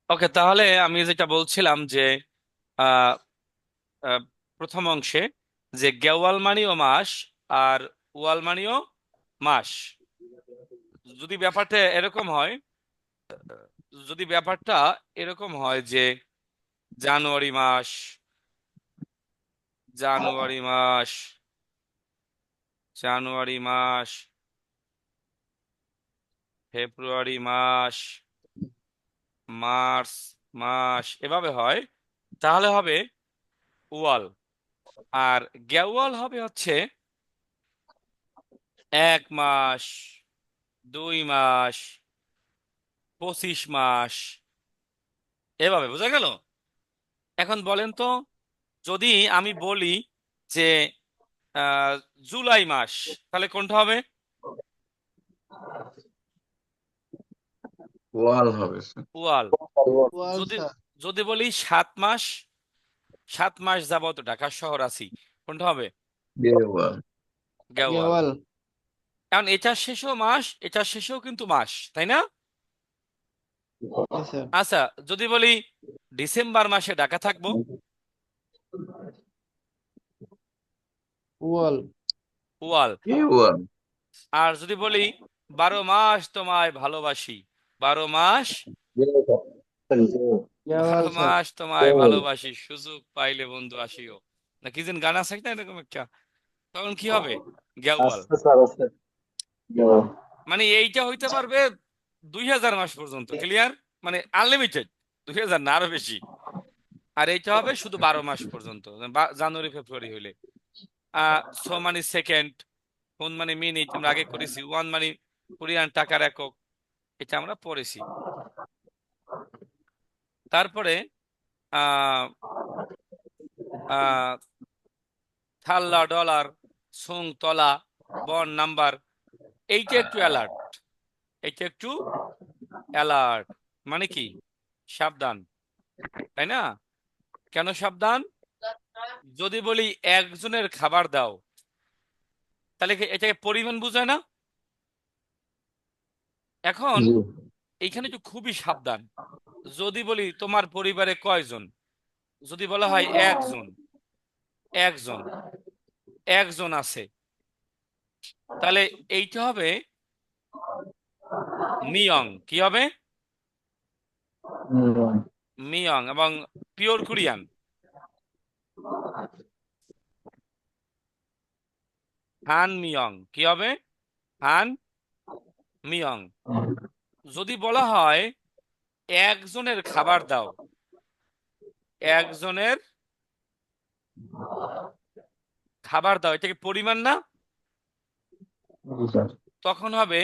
ওকে, তাহলে আমি যেটা বলছিলাম যে আহ আহ, প্রথম অংশে যে গেওয়াল মানেও মাস আর ওয়াল মানেও মাস। যদি ব্যাপারটা এরকম হয়, যদি ব্যাপারটা এরকম হয় যে জানুয়ারি মাস, জানুয়ারি মাস, জানুয়ারি মাস, ফেব্রুয়ারি মাস, মার্চ মাস, এভাবে হয়, তাহলে হবে ওয়াল। আর গেওয়াল হবে হচ্ছে 1 মাস, 2 মাস, 25 মাস, এভাবে বোঝা গেল। এখন বলেন তো, যদি আমি বলি যে আহ, জুলাই মাস, তাহলে কোনটা হবে? ওয়াল হবে স্যার। ওয়াল। ওয়াল যদি স্যার। যদি বলি 7 মাস, 7 মাস যাবত ঢাকা শহর আছি, কোনটা হবে? গেওয়াল। গেওয়াল। গেওয়াল। কারণ এটার শেষেও মাস, এটার শেষেও কিন্তু মাস, তাই না? জি স্যার। আচ্ছা, যদি বলি ডিসেম্বর মাসে ঢাকা থাকবো, ওয়াল। ওয়াল। গেওয়াল। আর যদি বলি 12 মাস তোমায় ভালোবাসি, 12 মাস, গেওয়াল বারো স্যার। মাস তোমায় ভালোবাসি, সুযোগ পাইলে বন্ধু আসিও, না কি যেন গান আছে না এরকম একটা, তখন কি হবে? গেওয়াল। আস্তে স্যার আস্তে। মানে এইটা হইতে পারবে 2000 মাস পর্যন্ত, ক্লিয়ার? মানে আনলিমিটেড, 2000 না আরো বেশি। আর এইটা হবে শুধু 12 মাস পর্যন্ত, জানুয়ারি ফেব্রুয়ারি হইলে। সো মানে সেকেন্ড, কোন মানে মিনিট আমরা আগে করেছি, ওয়ান মানে কোরিয়ান টাকার একক, এটা আমরা পড়েছি। তারপরে আহ আহ থাল্লা, ডলার, সুং, তলা, বন, নাম্বার, এইটা একটু অ্যালার্ট, এইটা একটু অ্যালার্ট। মানে কি? সাবধান, তাই না? কেন সাবধান? যদি বলি একজনের খাবার দাও, তাহলে কি এটাকে পরিমাণ বোঝায় না? এখন জি। এইখানে একটু খুবই সাবধান। যদি বলি তোমার পরিবারে কয়জন, যদি বলা হয় একজন, একজন, একজন আছে, তাহলে এইটা হবে মিয়ং। কি হবে? মিয়ং। এবং পিওর কোরিয়ান হান মিয়ং। কি হবে? হান মিয়ং। যদি বলা হয় একজনের খাবার দাও, একজনের খাবার দাও, এটা কি পরিমাণ না? জি স্যার। তখন হবে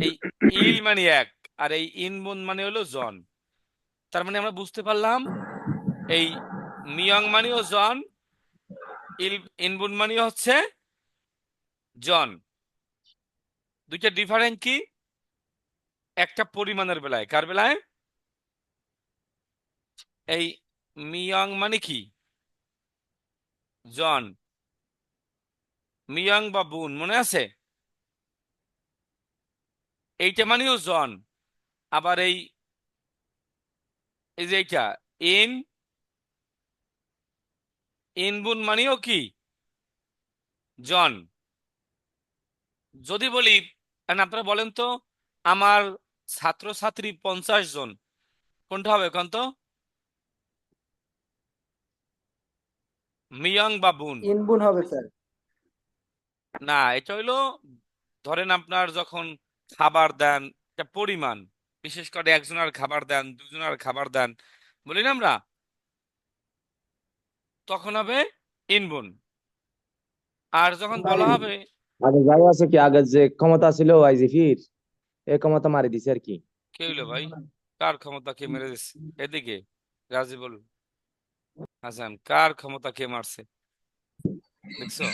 এই ইল মানে এক, আর এই ইনবুন মানে হলো জন। তার মানে আমরা বুঝতে পারলাম এই মিয়ং মানেও জন, ইল ইনবুন মানেও হচ্ছে জন। দুইটা ডিফারেন্ট কি? একটা পরিমাণের বেলায়, কার বেলায়? এই মিয়ং মানে কি? জন। মিয়ং বা বুন মনে আছে? এইটা মানেও জন। আবার এই এই যে এইটা ইন, ইনবুন মানেও কি? জন। যদি বলি, এখন আপনারা বলেন তো, আমার ছাত্রছাত্রী 50 জন, কোনটা হবে এখন তো? মিয়ং বা বুন? ইনবুন হবে স্যার। না, এটা হইলো, ধরেন আপনার যখন খাবার দেন, এটা পরিমাণ, বিশেষ করে একজনের খাবার দেন, দুজনের খাবার দেন, বলি না আমরা, তখন হবে ইনবুন। আর যখন বলা টাইম। হবে, আগে যাই আছে কি, আগে যে ক্ষমতা ছিল আইজিফির, এই ক্ষমতা মারি দিছে আর কি। কে হইলো ভাই? কার ক্ষমতা কে মেরে দিচ্ছে? এদিকে রাজিবুল হাসান, কার ক্ষমতা কে মারছে দেখছো?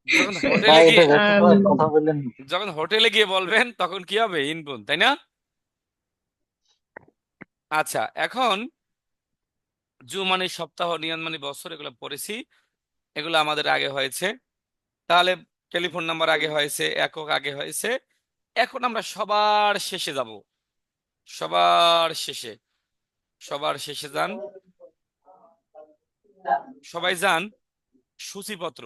যখন হোটেলে ভাই গিয়ে, এটা রেখে ভাই কথা বললেন। যখন হোটেলে গিয়ে বলবেন তখন কি হবে? ইনবুন, তাই না? আচ্ছা, এখন জু মানে সপ্তাহ, নিয়ন মানে বছর, এগুলো পড়েছি, এগুলো আমাদের আগে হয়েছে। তাহলে টেলিফোন নাম্বার আগে হয়েছে, একক আগে হয়েছে, এখন আমরা সবার শেষে যাব, সবার শেষে, সবার শেষে যান, সবাই যান সূচিপত্র,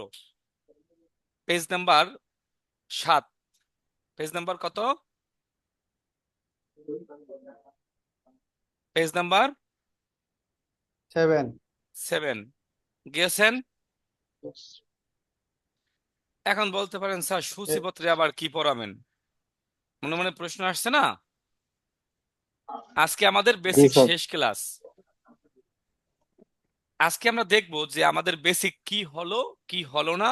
পেজ নাম্বার 7। পেজ নাম্বার কত? পেজ নাম্বার 7 7 গিয়েছেন? এখন বলতে পারেন স্যার সূচিপত্রে আবার কি পড়াবেন? মনে মনে প্রশ্ন আসছে না? আজকে আমাদের জি বেসিক স্যার। শেষ ক্লাস। আজকে আমরা দেখব যে আমাদের বেসিক কি হলো, কি হলো না,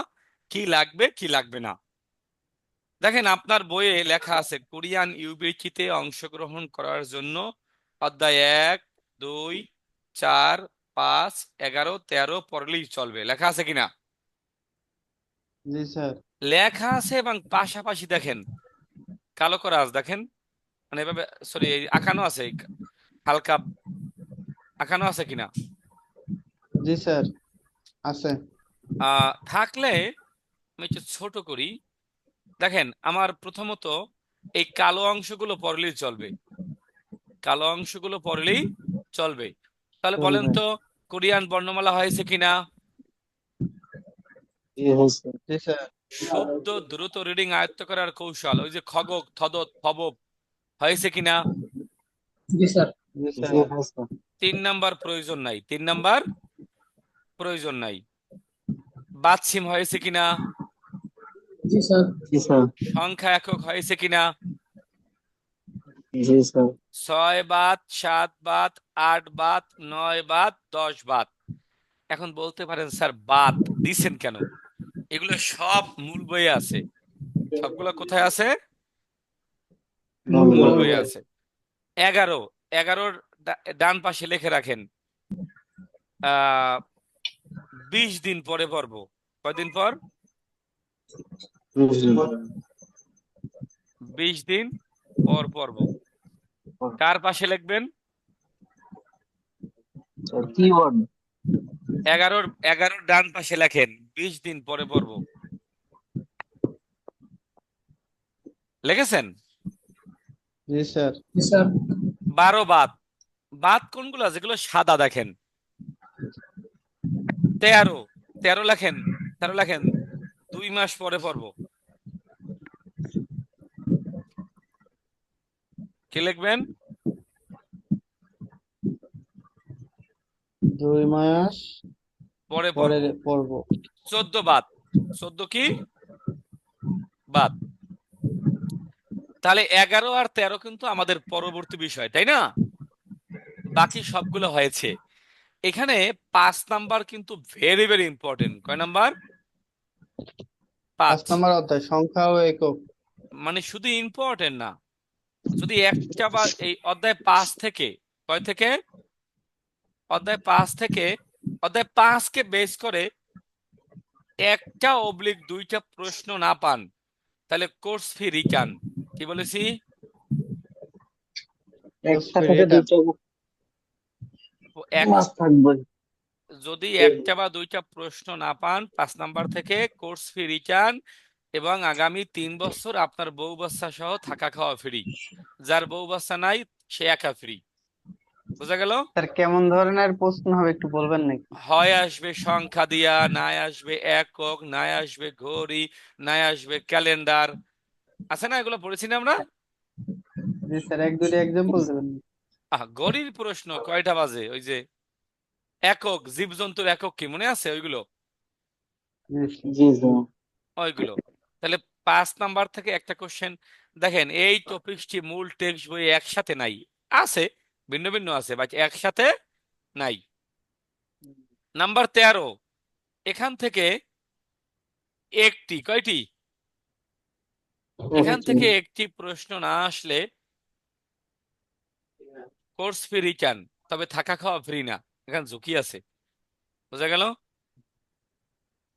কি লাগবে, কি লাগবে না। দেখেন আপনার বইয়ে লেখা আছে কোরিয়ান ইউবিকিতে অংশগ্রহণ করার জন্য অধ্যায় 1, 2, 4, 5, 11, 13 পড়লেই চলবে, লেখা আছে কিনা? জি স্যার। লেখা আছে, এবং পাশাপাশি দেখেন কালো করা আছে, দেখেন মানে এভাবে, সরি আঁকানো আছে, হালকা আঁকানো আছে কিনা? জি স্যার আছে। থাকলে আমি একটু ছোট করি। দেখেন আমার প্রথমত এই কালো অংশগুলো পড়লেই চলবে, কালো অংশগুলো পড়লেই চলবে। তাহলে বলেন চলবে। তো কোরিয়ান বর্ণমালা হয়েছে কিনা? জি হয়েছে। জি স্যার। শব্দ দ্রুত রিডিং আয়ত্ত করার কৌশল, ওই যে খগক থদত ফবব হয়েছে কিনা? জি স্যার। জি জি স্যার। হয়েছে। 3 নাম্বার প্রয়োজন নাই, 3 নাম্বার প্রয়োজন নাই। বাচ্ছিম হয়েছে কিনা? জি স্যার। জি স্যার। সংখ্যা একক হয়েছে কিনা? জি স্যার। 6 বাত, 7 বাত, 8 বাত, 9 বাত, 10 বাত। এখন বলতে পারেন স্যার বাত দিছেন কেন? এগুলো সব মূল বইয়ে আছে। সবগুলো কোথায় আছে? মূল মূল বইয়ে বই। আছে। 11, 11 ডান পাশে লিখে রাখেন 20 দিন পরে পড়বো। কয়দিন পর? 20 দিন পর পড়বো। কার পাশে লিখবেন? কিওয়ার্ড। 11 ডান পাশে লেখেন 20 দিন পরে পড়বো। লিখেছেন? জি স্যার। জি স্যার। 12 বাত, বাত কোনগুলো যেগুলো সাদা, দেখেন 13, 13 লেখেন, 13 লেখেন 2 মাস পরে পড়বো। কি লিখবেন? 2 মাস পরে পরে পড়বো। পড়বো। 14 বাত, 14 কি বাত? তাহলে 11 আর 13 কিন্তু আমাদের পরবর্তী বিষয়, তাই না? বাকি সবগুলো হয়েছে। এখানে 5 নাম্বার কিন্তু ভেরি ভেরি ইম্পর্টেন্ট। কয় নাম্বার? 5 5। নম্বর অধ্যায় সংখ্যা ও একক। মানে শুধু ইম্পর্টেন্ট না, যদি একটা বা এই অধ্যায় 5 থেকে, কয় থেকে? অধ্যায় 5 থেকে অধ্যায় 5 কে বেস করে একটা অবলিক 2টা প্রশ্ন না পান, তাহলে কোর্স ফি রিটার্ন। কি বলেছি? একটা থেকে দুইটা এক, মাস থাকবে। যদি একটা বা 2টা প্রশ্ন না পান 5 নাম্বার থেকে কোর্স ফি রিটার্ন, এবং আগামী 3 বছর আপনার বউ বাচ্চা সহ থাকা খাওয়া ফ্রি। যার বউ বাচ্চা নাই সে একা ফ্রি। বোঝা গেল? স্যার কেমন ধরনের প্রশ্ন হবে একটু বলবেন নাকি? হয় আসবে সংখ্যা দিয়া, নাই আসবে একক, নাই আসবে ঘড়ি, নাই আসবে ক্যালেন্ডার। আছে না, এগুলো পড়েছি না আমরা? জি স্যার, এক দুইটা এক্সাম্পল দেবেন। ঘড়ির প্রশ্ন কয়টা বাজে, ওই যে একক, জীবজন্তুর একক কি মনে আছে? ওইগুলো, জি স্যার। ওইগুলো। তাহলে 5 নাম্বার থেকে একটা কোশ্চেন। দেখেন এই টপিকটি মূল টেক্সট বই একসাথে নাই, আছে ভিন্ন ভিন্ন আছে, বাট একসাথে নাই। নাম্বার 13, এখান থেকে একটি, কয়টি? এখান থেকে একটি প্রশ্ন না আসলে কোর্স ফি রিটার্ন, তবে থাকা খাওয়া ফ্রি না, এখানে ঝুঁকি আছে। বোঝা গেল?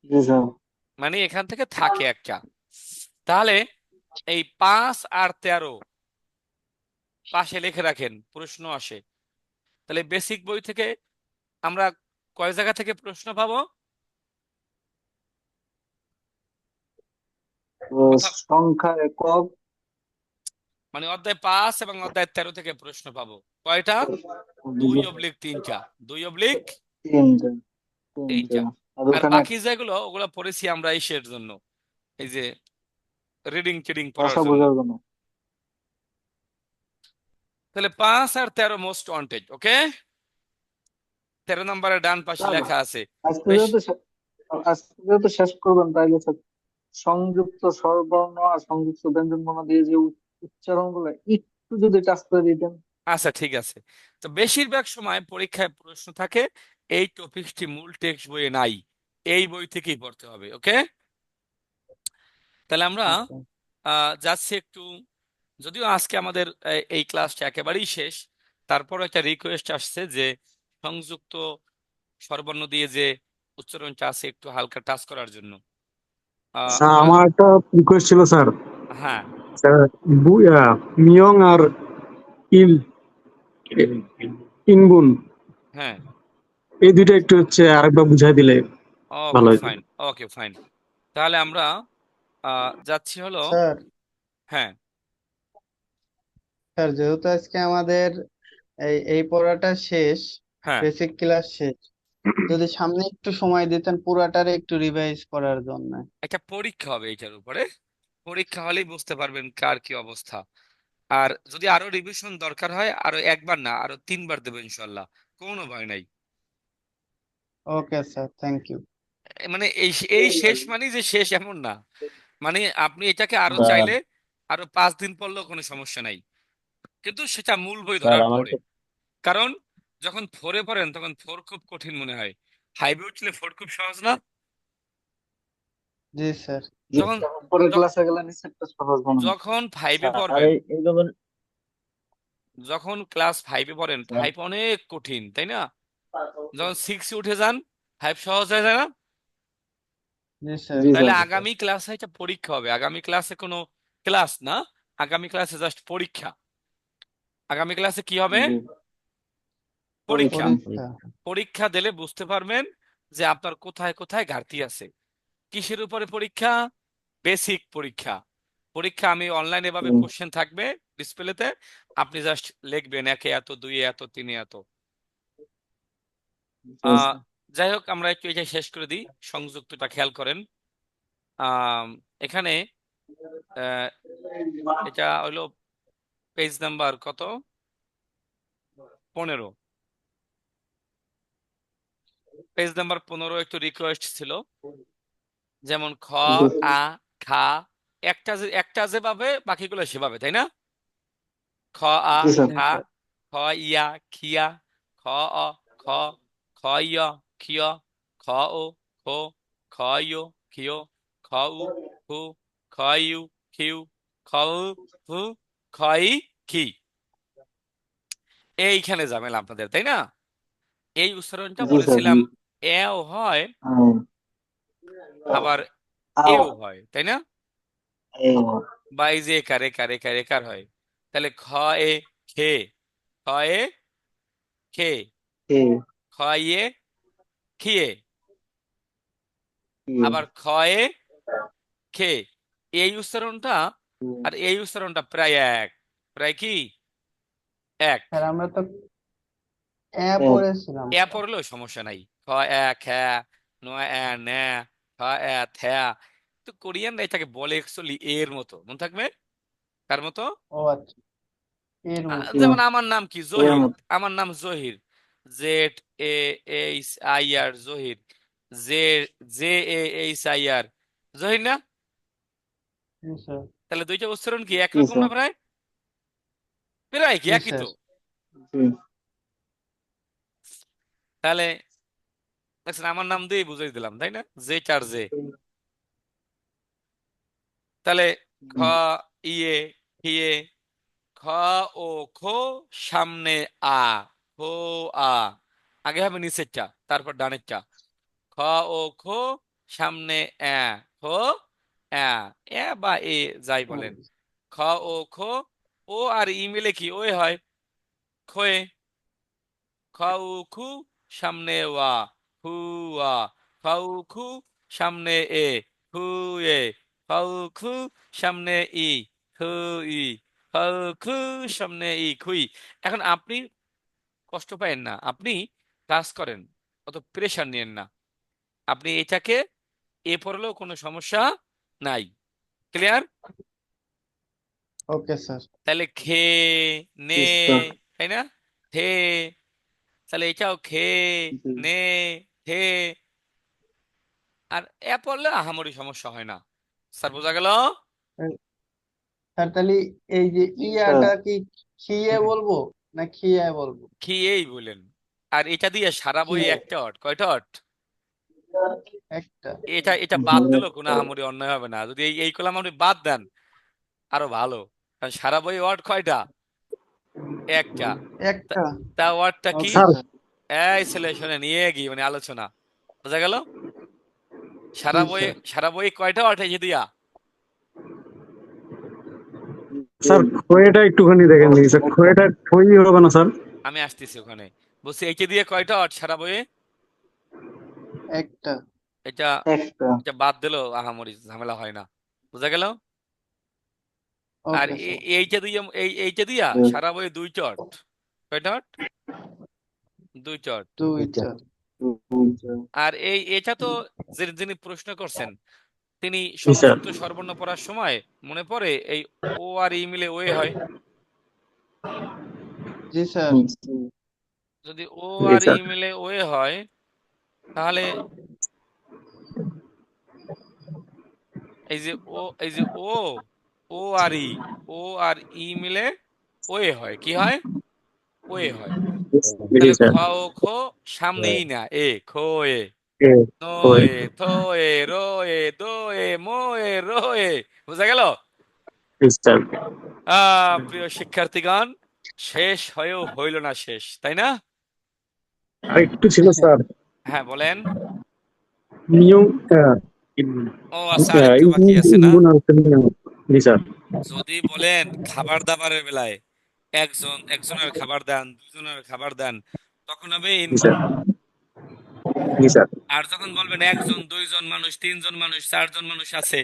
জি স্যার। মানে এখান থেকে থাকে একটা। তাহলে এই 5 আর 13 পাশে লিখে রাখেন, প্রশ্ন আসে। তাহলে বেসিক বই থেকে আমরা কয় জায়গা থেকে প্রশ্ন পাবো? তো কথা, সংখ্যা একক, মানে অধ্যায় 5 এবং অধ্যায় 13 থেকে প্রশ্ন পাবো। কয়টা? 2/3টা। 2/3 তিনটা তিনটা। আর আর ওখানে বাকি যেগুলো ওগুলো পড়েছি আমরা ইসের জন্য, এই যে রিডিং টিডিং পড়ার ভাষা জন্য। বোঝার জন্য। তাহলে 5 আর 13 মোস্ট ওয়ান্টেড। ওকে, 13 নম্বরের ডান পাশে স্যার লেখা আছে। আজকে বেশ, যেহেতু আজকে যেহেতু শেষ করবেন তাইলে স্যার সংযুক্ত স্বরবর্ণ আর সংযুক্ত ব্যঞ্জনবর্ণ দিয়ে যে উচ্চারণ গুলো একটু যদি টাচ করে দিতেন। আচ্ছা ঠিক আছে। তো বেশিরভাগ সময় পরীক্ষায় প্রশ্ন থাকে এই টপিকটি মূল টেক্সট বইয়ে নাই, এই বই থেকেই পড়তে হবে। ওকে, তাহলে আমরা আচ্ছা যাচ্ছি একটু, যদিও আজকে আমাদের এই ক্লাসটা একেবারেই শেষ, তারপর একটা রিকোয়েস্ট আসছে যে সংযুক্ত স্বরবর্ণ দিয়ে যে উচ্চারণটা আছে একটু হালকা টাচ করার জন্য। স্যার আমরা, আমার একটা রিকোয়েস্ট ছিল স্যার। হ্যাঁ স্যার মিয়ং আর ইল ইনগুন হ্যাঁ, এই দুইটা একটু আরেকবার বুঝাই দিলে ভালো ওকে হতো। Fine, okay fine. তাহলে আমরা যাচ্ছি হলো, স্যার। হ্যাঁ স্যার যেহেতু আজকে আমাদের এই পড়াটা শেষ, হ্যাঁ, বেসিক ক্লাস শেষ, যদি সামনে একটু সময় দিতেন পুরাটারে একটু রিভাইজ করার জন্য। একটা পরীক্ষা হবে এটার উপরে, পরীক্ষা হলেই বুঝতে পারবেন কার কি অবস্থা। আর যদি আরো রিভিশন দরকার হয় আরো একবার না আরো 3বার দেবো ইনশাল্লাহ, কোনো ভয় নাই। Okay sir, thank you. মানে এই এই শেষ মানে যে শেষ এমন না, মানে আপনি এটাকে আরো স্যার চাইলে আরো 5 দিন পড়লেও কোনো সমস্যা নাই, কিন্তু সেটা মূল বই স্যার ধরার আমার পরে। কারণ যখন 4-এ পড়েন তখন 4 খুব কঠিন মনে হয়, 5-এ উঠলে 4 খুব সহজ না। জি স্যার। যখন পরের য- ক্লাসে গেলে নিশ্চয়ই একটা সহজ মনে হয়। যখন 5-এ স্যার পড়বেন, এই যেমন যখন ক্লাস 5-এ পড়েন 5 অনেক কঠিন, তাই না? যখন 6-এ উঠে যান 5 সহজ হয়ে যায় না? জি স্যার। জি তাহলে স্যার। আগামী ক্লাসে এটা পরীক্ষা হবে, আগামী ক্লাসে কোনো ক্লাস না, আগামী ক্লাসে জাস্ট পরীক্ষা। আগামী ক্লাসে কি হবে? জি পরীক্ষা। পরীক্ষা। পরীক্ষা। পরীক্ষা দিলে বুঝতে পারবেন যে আপনার কোথায় কোথায় ঘাটতি আছে। কিসের উপরে পরীক্ষা? বেসিক পরীক্ষা। পরীক্ষা আমি অনলাইনে ভাবে হুম, কোশ্চেন থাকবে ডিসপ্লেতে, আপনি জাস্ট লিখবেন 1-এ এত, 2-এ এত, 3-এ এত। জি আহ স্যার। যাই হোক, আমরা একটু এটা শেষ করে দিই, সংযুক্তটা খেয়াল করেন। আহ এখানে আহ, এটা হলো পেজ নাম্বার কত, 15। পেজ নাম্বার 15 একটু রিকোয়েস্ট ছিল, যেমন খ, জি আ, খা, একটা যেভাবে বাকিগুলো সেভাবে, তাই না? খ, আ, জি স্যার। জি খা, স্যার। খ, ইয়া, খিয়া, খ, অ, খ, খ, ইয়, খিয়, খ, ও, খো, খ, ইয়, খিয়, খ, উ, হু, খ, ইউ, খিউ, খ, উ, হু, খ, ই, খি। এইখানে ঝামেলা আপনাদের, তাই না? এই উচ্চারণটা জি স্যার। বলেছিলাম এও হয় হুম, আবার আও, এও হয়, তাই না? এই, বা এই যে একার একার একার একার হয়। তাহলে খ, এ, খে, খ, এ, খে, এই, খ, ইয়ে, খিয়ে, এই, আবার খ, এ, খে। এই উচ্চারণটা আর এই উচ্চারণটা প্রায় এক, প্রায় কি এক। স্যার আমরা তো এক, পড়েছিলাম এ স্যার। পড়লেও সমস্যা নাই, খ, এ, খ্যা, নয় এ, ন্যা, খ, এ, থ্যা। তো কোরিয়ান এটাকে বলে অ্যাকচুয়ালি এর মতো, মনে থাকবে কার মতো? ও আচ্ছা, এর মতো। যেমন আমার নাম কি, এর জহির। মতো। আমার নাম Zahir, ZAHIR, Zahir. J JAHIR, Zahir না? জি স্যার। তাহলে দুইটা উচ্চারণ কি জি একরকম না? স্যার। প্রায় প্রায় কি জি একই স্যার। তো। জি তাহলে দেখছেন, আমার নাম দিয়ে বুঝাই দিলাম, তাই না? জে চার জে। তাহলে খ, ইয়ে, হিয়ে, খ, ও, খো, সামনে আ, খো, আ। আগে হবে নিচেরটা, তারপর ডানেরটা। খ, ও, খো, সামনে এ, খো, এ, এ বা এ যাই বলেন। খ, ও, খো, ও আর ই মিলে কি ওই হয়, খোয়ে। খ, উ, খু, সামনে ওয়া, হু, ওয়া। খ, উ, খু, সামনে এ, হু, এ। খ, উ, খু, সামনে ই, হু, ই। খ, খু সামনে ই খুই। এখন আপনি কষ্ট পায়েন না, আপনি ক্লাস করেন, অত প্রেশার নিয়েন না। আপনি এটাকে পড়লেও কোনো সমস্যা নাই। ক্লিয়ার? Okay sir. তাহলে খে নে, জি স্যার। তাই না? থে, তাহলে এটাও খে জি। নে থে। আর পড়লে আহামরি সমস্যা হয় না। স্যার বোঝা গেল? স্যার তাহলে এই যে জি স্যার। ইয়াটা কি খিয়ে বলবো না খিয়ায় বলবো? খিয়েই বলেন। আর এটা দিয়ে সারা বই খিয়ে একটা অট, কয়টা অট? একটা। এটা এটা বাদ দিলেও কোনো আহামরি অন্যায় হবে না, যদি এই কলাম আপনি বাদ দেন আরো ভালো। কারণ সারা বই ওয়ার্ড কয়টা? একটা। একটা। তা ওয়ার্ডটা কি? Okay sir sir. এই ছেলে শোনেন, গিয়ে মানে আলোচনা বোঝা গেল? জি স্যার। সারা বই কয়টা ওয়ার্ড হয়েছে দিয়া? স্যার খয়েটা একটুখানি দেখেন দেখি স্যার, খয়েটা খই হবে না স্যার? আমি আসতেছি ওখানে। বলছি এইটা দিয়ে কয়টা ওয়ার্ড সারা বইয়ে? একটা। এটা একটা। এটা বাদ দিলেও আহামরি ঝামেলা হয় না। বোঝা গেল? আর ওকে স্যার। এইটা দিয়া সারা বইয়ে দুইটা ওয়ার্ড। কয়টা ওয়ার্ড? দুইটা ওয়ার্ড। দুইটা। আর এটা তো যিনি প্রশ্ন করছেন তিনি জি স্যার। সংযুক্ত স্বরবর্ণ পড়ার সময় মনে পড়ে এই ও আর ই মিলে ওয়ে হয়। জি স্যার। যদি ও জি আর ই স্যার। মিলে ওয়ে হয় তাহলে এই যে ও আর ই, ও আর ই মিলে ওয়ে হয়, কি হয়? ওয়ে হয়। জি তাহলে খ স্যার। ও খ সামনেই না খো এ, এ, নো খই। থো রো দো মো রো বোঝা গেল? জি স্যার। প্রিয় শিক্ষার্থীগণ, শেষ হয়েও হইল না শেষ, তাই না? আর একটু ছিল স্যার, হ্যাঁ বলেন। নিয়ম ও আচ্ছা, আরেকটু বাকি আছে না? নিয়ম। জি স্যার। যদি বলেন খাবার দাবারের বেলায় একজনের খাবার দেন, দুজনের খাবার দেন, তখন হবে জি স্যার। ইনগুণ। জি স্যার। আর যখন বলবেন একজন, দুইজন মানুষ, তিনজন মানুষ, চারজন মানুষ আছে,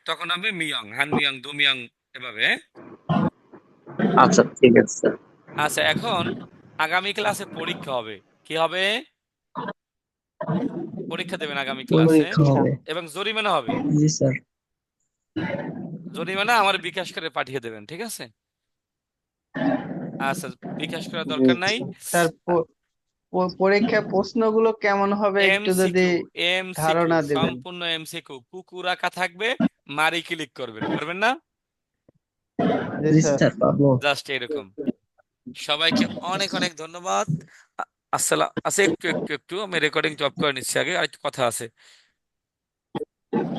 তখন হবে মিয়ং, হান মিয়ং, দু মিয়ং, এভাবে। আচ্ছা ঠিক আছে স্যার। আচ্ছা, এখন আগামী ক্লাসে পরীক্ষা হবে। কি হবে? পরীক্ষা দেবেন আগামী ক্লাসে, পরীক্ষা হবে। এবং জরিমানা হবে। জি স্যার। জরিমানা আমার বিকাশ করে পাঠিয়ে দেবেন, ঠিক আছে? আচ্ছা, বিকাশ করার জি দরকার নাই। স্যার পরীক্ষার প্রশ্নগুলো কেমন হবে একটু যদি এমসিকিউ, এমসিকিউ, ধারণা দিবেন? সম্পূর্ণ এমসিকিউ, কুকুর আঁকা থাকবে, মারি ক্লিক করবেন, পারবেন না? জি জি স্যার। স্যার পাবো। জাস্ট এরকম। সবাইকে অনেক অনেক ধন্যবাদ। আসসালাম। আচ্ছা, একটু একটু একটু আমি রেকর্ডিং জব করে নিচ্ছি, আগে আরেকটু কথা আছে।